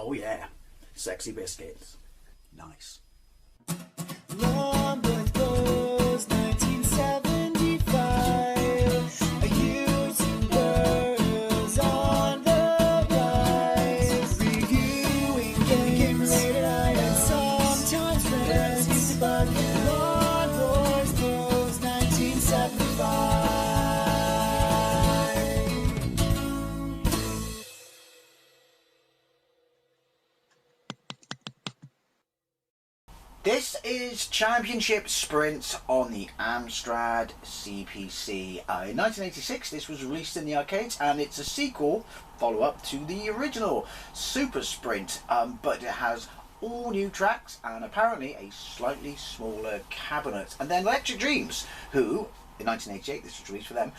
Oh yeah, sexy biscuits. Nice. Long Blues 1975. A YouTuber's on the rise. Reviewing games late at night and sometimes friends. But Long Blues 1975. This is Championship Sprint on the Amstrad CPC. In 1986 this was released in the arcades, and it's a sequel, follow-up to the original Super Sprint, but it has all new tracks and apparently a slightly smaller cabinet. And then Electric Dreams, who in 1988 this was released for them,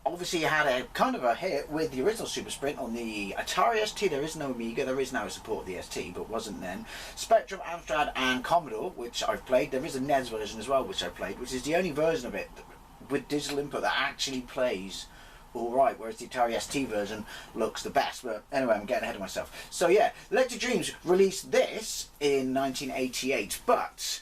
obviously had a kind of a hit with the original Super Sprint on the Atari ST. There is no Amiga, there is now a support of the ST, but wasn't then. Spectrum, Amstrad and Commodore, which I've played. There is a NES version as well, which I played, which is the only version of it with digital input that actually plays alright, whereas the Atari ST version looks the best. But anyway, I'm getting ahead of myself. So yeah, Electric Dreams released this in 1988, but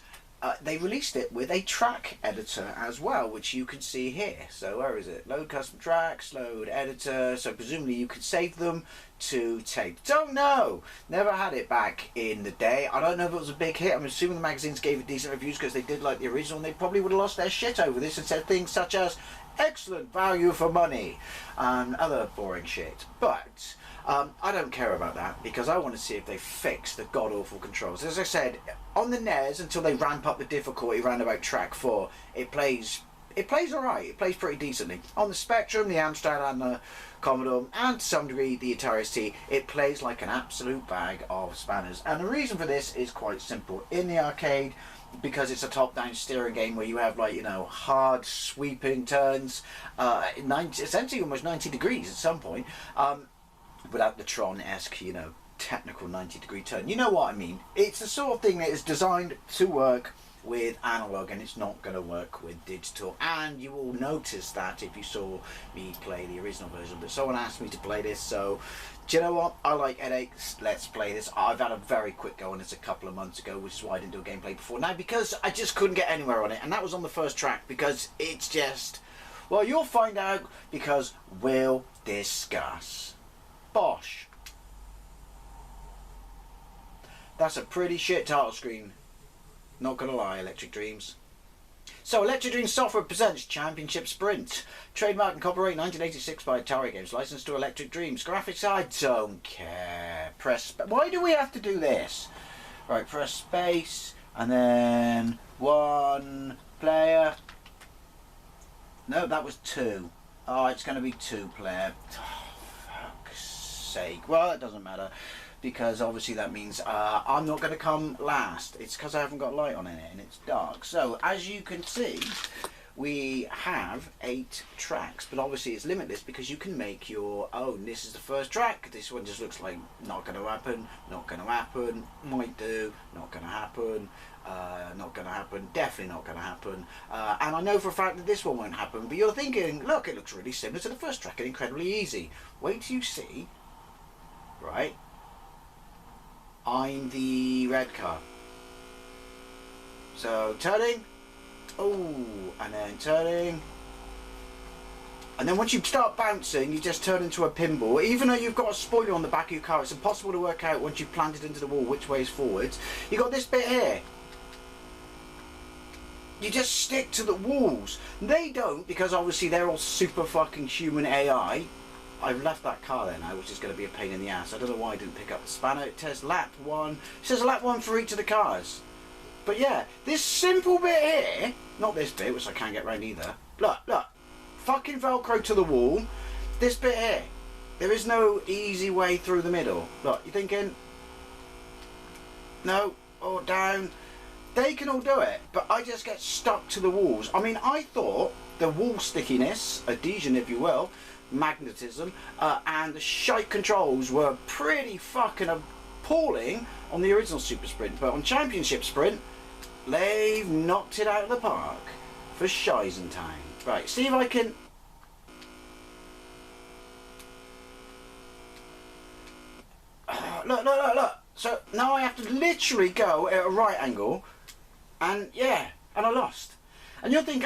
they released it with a track editor as well, which you can see here. So where is it? Load custom tracks, load editor. So presumably you could save them to tape. Don't know. Never had it back in the day. I don't know if it was a big hit. I'm assuming the magazines gave it decent reviews because they did like the original, and they probably would have lost their shit over this and said things such as excellent value for money and other boring shit. But I don't care about that because I want to see if they fix the god-awful controls. As I said, on the NES, until they ramp up the difficulty around about track 4, it plays alright, it plays pretty decently. On the Spectrum, the Amstrad and the Commodore, and to some degree the Atari ST, it plays like an absolute bag of spanners. And the reason for this is quite simple. In the arcade, because it's a top-down steering game where you have, like, you know, hard sweeping turns, essentially almost 90 degrees at some point, without the Tron-esque, you know, technical 90-degree turn. You know what I mean? It's the sort of thing that is designed to work with analog, and it's not going to work with digital. And you will notice that if you saw me play the original version. But someone asked me to play this, so do you know what? I like headaches. Let's play this. I've had a very quick go on this a couple of months ago, which is why I didn't do a gameplay before now, because I just couldn't get anywhere on it. And that was on the first track, because it's just, well, you'll find out, because we'll discuss. Bosh. That's a pretty shit title screen. Not gonna lie, Electric Dreams. So, Electric Dreams Software presents Championship Sprint. Trademark and copyright 1986 by Atari Games. Licensed to Electric Dreams. Graphics, I don't care. Press... Why do we have to do this? Right, press space. And then... 1 player. No, that was 2. Oh, it's going to be 2 player. Oh, fuck's sake. Well, it doesn't matter, because obviously that means I'm not going to come last. It's because I haven't got light on in it and it's dark. So as you can see, we have 8 tracks, but obviously it's limitless because you can make your own. This is the first track. This one just looks like not going to happen, not going to happen, might do, not going to happen, not going to happen, definitely not going to happen. And I know for a fact that this one won't happen, but you're thinking, look, it looks really similar to the first track and incredibly easy. Wait till you see, right? I'm the red car. So turning, oh, and then turning, and then once you start bouncing, you just turn into a pinball. Even though you've got a spoiler on the back of your car, it's impossible to work out once you've planted into the wall which way is forwards. You got this bit here. You just stick to the walls. They don't, because obviously they're all super fucking human AI. I've left that car there now, which is going to be a pain in the ass. I don't know why I didn't pick up the spanner. It says lap 1. It says lap 1 for each of the cars. But yeah, this simple bit here, not this bit, which I can't get round either. Look, look. Fucking Velcro to the wall. This bit here. There is no easy way through the middle. Look, you're thinking, no, or down. They can all do it, but I just get stuck to the walls. I mean, I thought the wall stickiness, adhesion if you will, magnetism, and the shite controls were pretty fucking appalling on the original Super Sprint, but on Championship Sprint they've knocked it out of the park for Scheisentime. Right, see if I can... Look. So now I have to literally go at a right angle, and yeah, and I lost. And you'll think,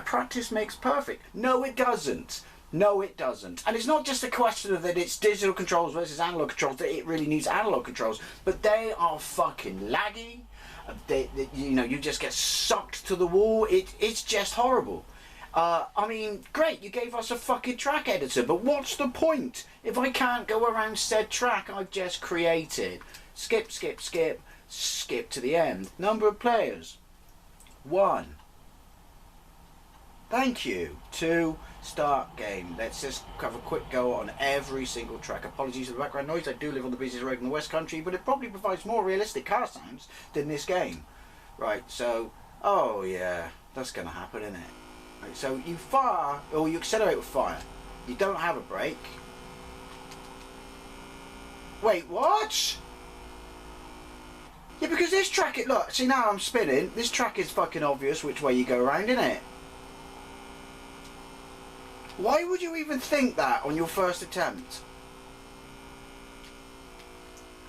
practice makes perfect. No, it doesn't. No, it doesn't. And it's not just a question of that it's digital controls versus analog controls, that it really needs analog controls, but they are fucking laggy. You just get sucked to the wall. It's just horrible. I mean, great, you gave us a fucking track editor, but what's the point if I can't go around said track I've just created? Skip to the end. Number of players, 1. Thank you. 2, start game. Let's just have a quick go on every single track. Apologies for the background noise. I do live on the busiest road in the West Country, but it probably provides more realistic car sounds than this game. Right, so, oh yeah, that's going to happen, isn't it? Right, so you fire, or you accelerate with fire. You don't have a brake. Wait, what? Yeah, because this track, look, see now I'm spinning. This track is fucking obvious which way you go around, isn't it? Why would you even think that on your first attempt?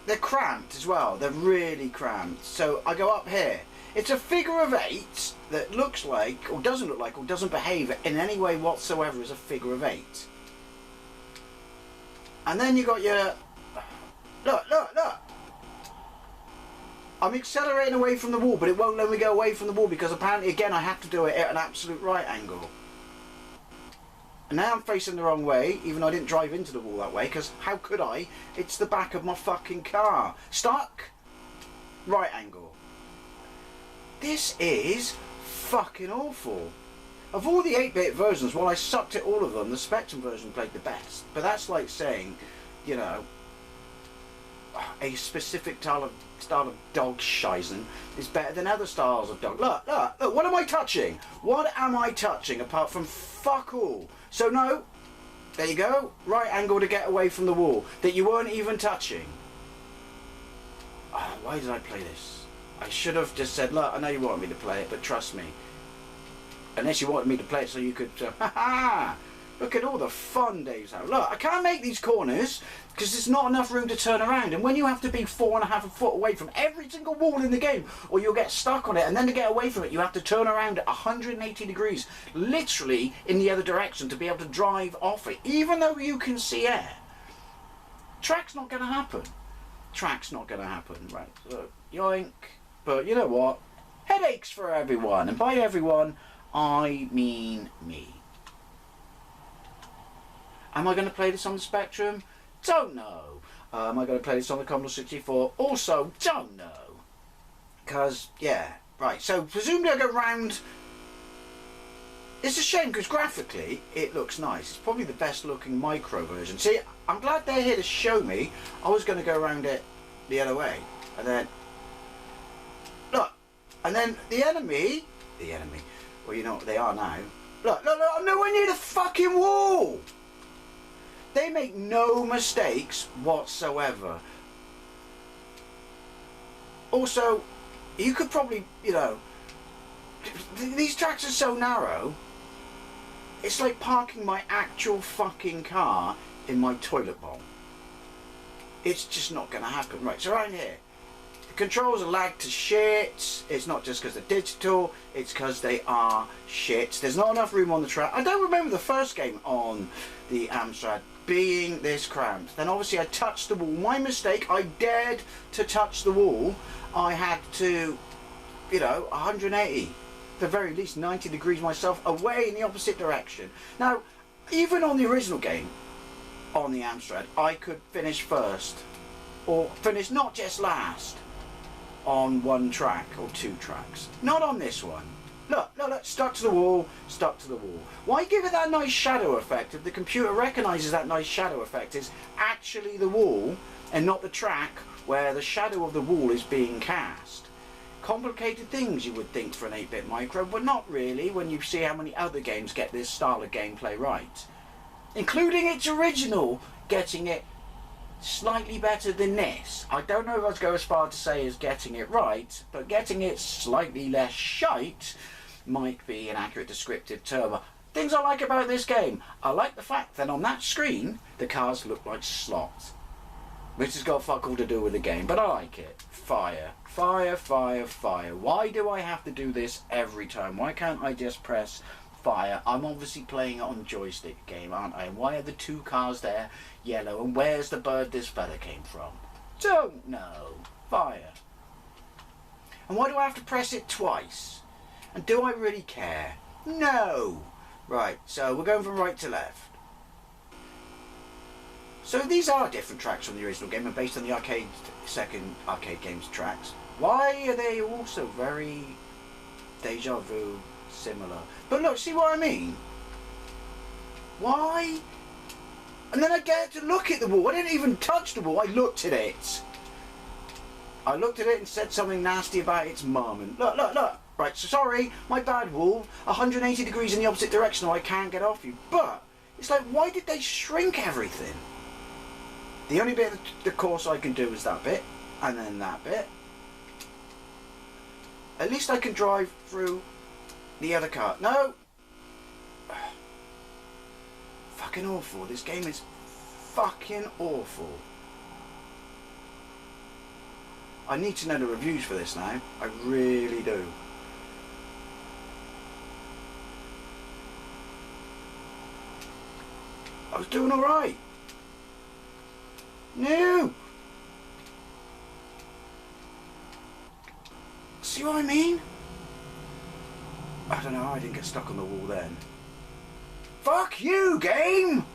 They're cramped as well. They're really cramped. So I go up here. It's a figure of 8 that looks like, or doesn't look like, or doesn't behave in any way whatsoever as a figure of 8. And then you got your... Look. I'm accelerating away from the wall, but it won't let me go away from the wall because apparently, again, I have to do it at an absolute right angle. And now I'm facing the wrong way, even though I didn't drive into the wall that way, because how could I? It's the back of my fucking car. Stuck. Right angle. This is fucking awful. Of all the 8-bit versions, while I sucked at all of them, the Spectrum version played the best. But that's like saying, you know, a specific style of dog shizen is better than other styles of dog. Look, what am I touching? What am I touching apart from fuck all? So no, there you go, right angle to get away from the wall that you weren't even touching. Why did I play this? I should have just said, look, I know you wanted me to play it, but trust me. Unless you wanted me to play it so you could, look at all the fun Dave's having. Look, I can't make these corners because there's not enough room to turn around. And when you have to be 4.5 foot away from every single wall in the game, or you'll get stuck on it, and then to get away from it, you have to turn around at 180 degrees, literally in the other direction to be able to drive off it, even though you can see air. Track's not going to happen. Track's not going to happen, right? So, yoink. But you know what? Headaches for everyone. And by everyone, I mean me. Am I going to play this on the Spectrum? Don't know. Am I going to play this on the Commodore 64? Also, don't know. Because, yeah. Right, so presumably I go round... It's a shame because graphically it looks nice. It's probably the best looking micro version. See, I'm glad they're here to show me. I was going to go around it the other way. And then... Look. And then the enemy... Well, you know what they are now. Look, I'm nowhere near the fucking wall! They make no mistakes whatsoever. Also, you could probably, you know, these tracks are so narrow, it's like parking my actual fucking car in my toilet bowl. It's just not going to happen. Right, so around here, the controls are lagged to shit. It's not just because they're digital, it's because they are shit. There's not enough room on the track. I don't remember the first game on the Amstrad being this cramped. Then obviously I touched the wall. My mistake, I dared to touch the wall. I had to, you know, 180, at the very least 90 degrees myself away in the opposite direction. Now, even on the original game, on the Amstrad, I could finish first, or finish not just last, on one track or 2 tracks. Not on this one. Look, stuck to the wall. Why give it that nice shadow effect if the computer recognises that nice shadow effect is actually the wall and not the track where the shadow of the wall is being cast? Complicated things you would think for an 8-bit micro, but not really when you see how many other games get this style of gameplay right. Including its original getting it slightly better than this. I don't know if I'd go as far to say as getting it right, but getting it slightly less shite might be an accurate descriptive term. Things I like about this game. I like the fact that on that screen, the cars look like slots. which has got fuck all to do with the game, but I like it. Fire, fire, fire, fire. Why do I have to do this every time? Why can't I just press fire? I'm obviously playing it on joystick game, aren't I? And why are the two cars there yellow? And where's the bird this feather came from? Don't know. Fire. And why do I have to press it twice? And do I really care? No. Right, so we're going from right to left. So these are different tracks from the original game and based on the second arcade game's tracks. Why are they also very deja vu similar? But look, see what I mean? Why? And then I get to look at the wall. I didn't even touch the wall, I looked at it. I looked at it and said something nasty about its mum. And look, look, look. Right, so sorry, my bad wall. 180 degrees in the opposite direction, or I can't get off you. But it's like, why did they shrink everything? The only bit of the course I can do is that bit, and then that bit. At least I can drive through the other car. No! Fucking awful. This game is fucking awful. I need to know the reviews for this now. I really do. I was doing alright. No! See what I mean? I don't know how I didn't get stuck on the wall then. Fuck you, game!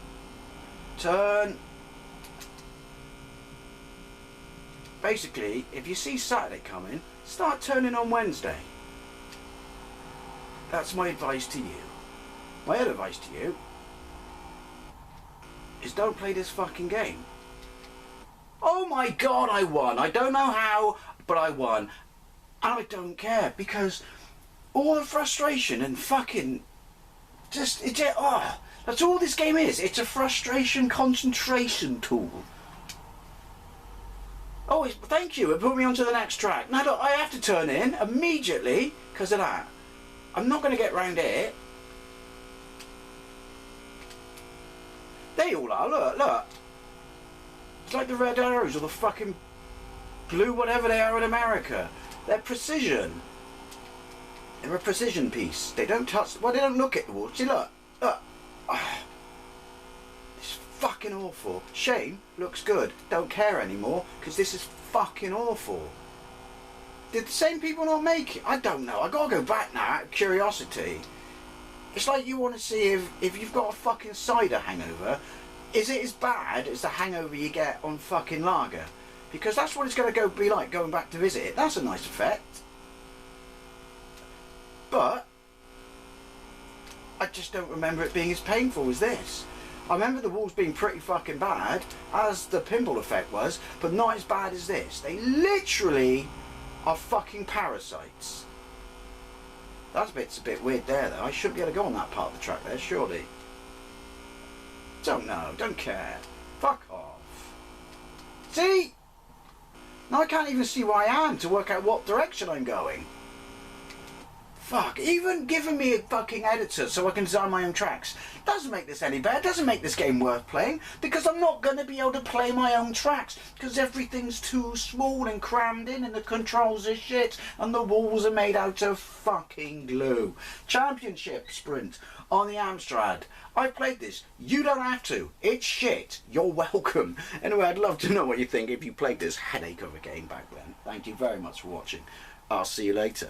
Turn. Basically, if you see Saturday coming, start turning on Wednesday. That's my advice to you. My other advice to you is don't play this fucking game. Oh my god, I won. I don't know how, but I won. And I don't care, because all the frustration and fucking that's all this game is. It's a frustration concentration tool. Oh, thank you. It put me onto the next track. Now look, I have to turn in immediately because of that. I'm not going to get round it. They all are. Look, look. It's like the red arrows or the fucking blue whatever they are in America. They're precision. They're a precision piece. They don't touch. Well, they don't look at the wall. See, look. Look. It's fucking awful. Shame. Looks good. Don't care anymore because this is fucking awful. Did the same people not make it? I don't know. I gotta go back now out of curiosity. It's like you want to see if you've got a fucking cider hangover, is it as bad as the hangover you get on fucking lager? Because that's what it's going to be like going back to visit it. That's a nice effect. But I just don't remember it being as painful as this. I remember the walls being pretty fucking bad, as the pinball effect was, but not as bad as this. They literally are fucking parasites. That bit's a bit weird there though. I shouldn't be able to go on that part of the track there, surely. Don't know, don't care. Fuck off. See? Now I can't even see where I am to work out what direction I'm going. Fuck, even giving me a fucking editor so I can design my own tracks doesn't make this any better, doesn't make this game worth playing, because I'm not going to be able to play my own tracks, because everything's too small and crammed in and the controls are shit and the walls are made out of fucking glue. Championship sprint on the Amstrad. I played this. You don't have to. It's shit. You're welcome. Anyway, I'd love to know what you think if you played this headache of a game back then. Thank you very much for watching. I'll see you later.